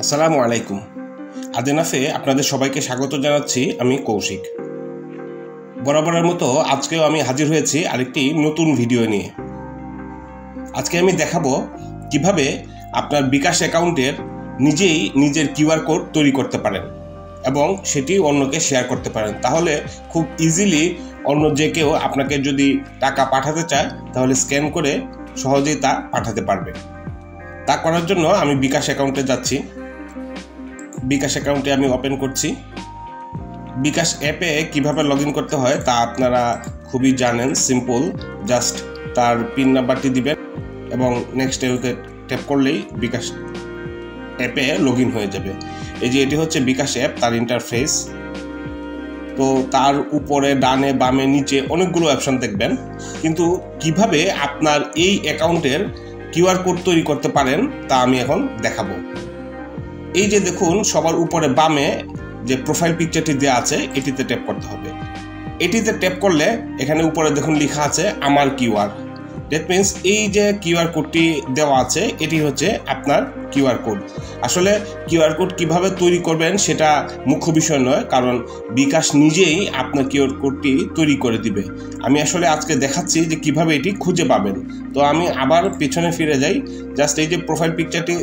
আসসালামু আলাইকুম। আদিনাফে আপনাদের সবাইকে স্বাগত জানাচ্ছি। আমি কৌশিক। বরাবরের মতো আজকেও আমি হাজির হয়েছি আরেকটি নতুন ভিডিও নিয়ে। আজকে আমি দেখাবো কিভাবে আপনার বিকাশ অ্যাকাউন্টের নিজেই নিজের কিউআর কোড তৈরি করতে পারেন এবং সেটি অন্যকে শেয়ার করতে পারেন। তাহলে খুব ইজিলি অন্য যে কেউ আপনাকে যদি টাকা পাঠাতে চায় তাহলে স্ক্যান করে সহজেই তা পাঠাতে পারবে। তা করার জন্য আমি বিকাশ অ্যাকাউন্টে যাচ্ছি। বিকাশ অ্যাকাউন্টে আমি ওপেন করছি। বিকাশ অ্যাপে কিভাবে লগ ইন করতে হয় তা আপনারা খুবই জানেন। সিম্পল, জাস্ট তার পিন নাম্বারটি দিবেন এবং নেক্সট এতে ট্যাপ করলেই বিকাশ অ্যাপে লগ ইন হয়ে যাবে। এই যে এটি হচ্ছে বিকাশ অ্যাপ, তার ইন্টারফেস। তো তার উপরে ডানে বামে নিচে অনেকগুলো অপশন দেখবেন, কিন্তু কিভাবে আপনার এই অ্যাকাউন্টের কিউআর কোড তৈরি করতে পারেন তা আমি এখন দেখাবো। এই যে দেখুন, সবার উপরে বামে যে প্রোফাইল পিকচারটি দেওয়া আছে এটিতে ট্যাপ করতে হবে। এটিতে ট্যাপ করলে এখানে উপরে দেখুন লেখা আছে আমার কিউআর। দ্যাট মিনস এই যে কিউআর কোডটি দেওয়া আছে এটি হচ্ছে আপনার কিউআর কোড। আসলে কিউআর কোড কিভাবে তৈরি করবেন সেটা মুখ্য বিষয় নয়, কারণ বিকাশ নিজেই আপনার কিউআর কোডটি তৈরি করে দিবে। আমি আসলে আজকে দেখাচ্ছি যে কিভাবে এটি খুঁজে পাবেন। তো আমি আবার পেছনে ফিরে যাই। জাস্ট এই যে প্রোফাইল পিকচারটি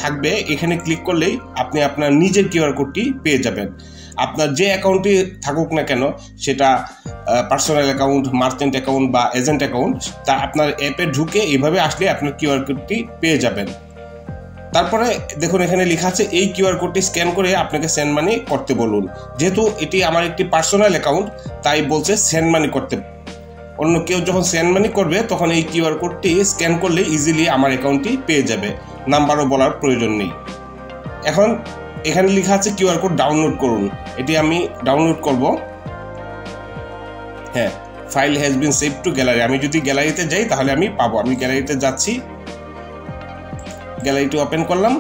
থাকবে এখানে ক্লিক করলেই আপনি আপনার নিজের কিউআর কোডটি পেয়ে যাবেন। আপনার যে অ্যাকাউন্টটি থাকুক না কেন, সেটা পার্সোনাল অ্যাকাউন্ট, মার্চেন্ট অ্যাকাউন্ট বা এজেন্ট অ্যাকাউন্ট, তা আপনার অ্যাপে ঢুকে এইভাবে আসলে আপনার কিউআর কোডটি পেয়ে যাবেন। তারপরে দেখুন এখানে লেখা আছে এই কিউআর কোডটি স্ক্যান করে আপনাকে সেন্ড মানি করতে বলুন। যেহেতু এটি আমার একটি পার্সোনাল অ্যাকাউন্ট তাই বলছে সেন্ড মানি করতে। অন্য কেউ যখন সেন্ড মানি করবে তখন এই কিউআর কোডটি স্ক্যান করলে ইজিলি আমার অ্যাকাউন্টটি পেয়ে যাবে, নাম্বারও বলার প্রয়োজন নেই। এখন এখানে লেখা আছে কিউআর কোড ডাউনলোড করুন, এটি আমি ডাউনলোড করব। হ্যাঁ, file has been save two gallery. আমি যদি গ্যালারিতে যাই তাহলে আমি পাবো। আমি গ্যালারিতে যাচ্ছি, গ্যালারিটি ওপেন করলাম।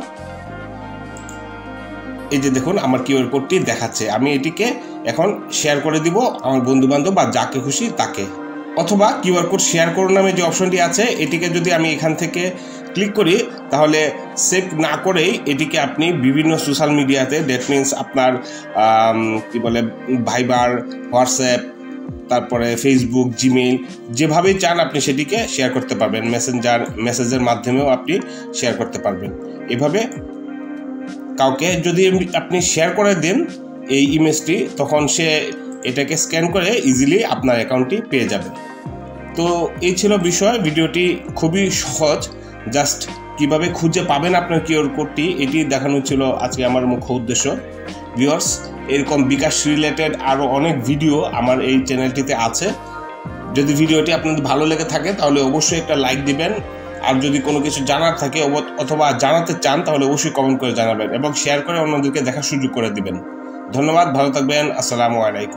এই যে দেখুন আমার কিউআর কোডটি দেখাচ্ছে। আমি এটিকে এখন শেয়ার করে দিব আমার বন্ধু বান্ধব বা যাকে খুশি তাকে। অথবা কিউআর কোড শেয়ার করুন নামে যে অপশনটি আছে এটিকে যদি আমি এখান থেকে ক্লিক করি তাহলে সেভ না করেই এটিকে আপনি বিভিন্ন সোশ্যাল মিডিয়াতে, দ্যাট মিনস আপনার কি বলে ভাইবার, হোয়াটসঅ্যাপ, তারপরে ফেসবুক, জিমেইল, যেভাবেই চান আপনি সেটিকে শেয়ার করতে পারবেন। মেসেজের মাধ্যমেও আপনি শেয়ার করতে পারবেন। এভাবে কাউকে যদি আপনি শেয়ার করে দেন এই ইমেজটি, তখন সে এটাকে স্ক্যান করে ইজিলি আপনার অ্যাকাউন্টটি পেয়ে যাবে। তো এই ছিল বিষয়। ভিডিওটি খুবই সহজ, জাস্ট কিভাবে খুঁজে পাবেন আপনার কিউআর কোডটি এটি দেখানো ছিল আজকে আমার মুখ্য উদ্দেশ্য। ভিউয়ার্স, এরকম বিকাশ রিলেটেড আরও অনেক ভিডিও আমার এই চ্যানেলটিতে আছে। যদি ভিডিওটি আপনাদের ভালো লেগে থাকে তাহলে অবশ্যই একটা লাইক দিবেন। আর যদি কোনো কিছু জানার থাকে অথবা জানাতে চান তাহলে অবশ্যই কমেন্ট করে জানাবেন এবং শেয়ার করে অন্যদেরকে দেখার সুযোগ করে দিবেন। ধন্যবাদ, ভালো থাকবেন। আসসালামু আলাইকুম।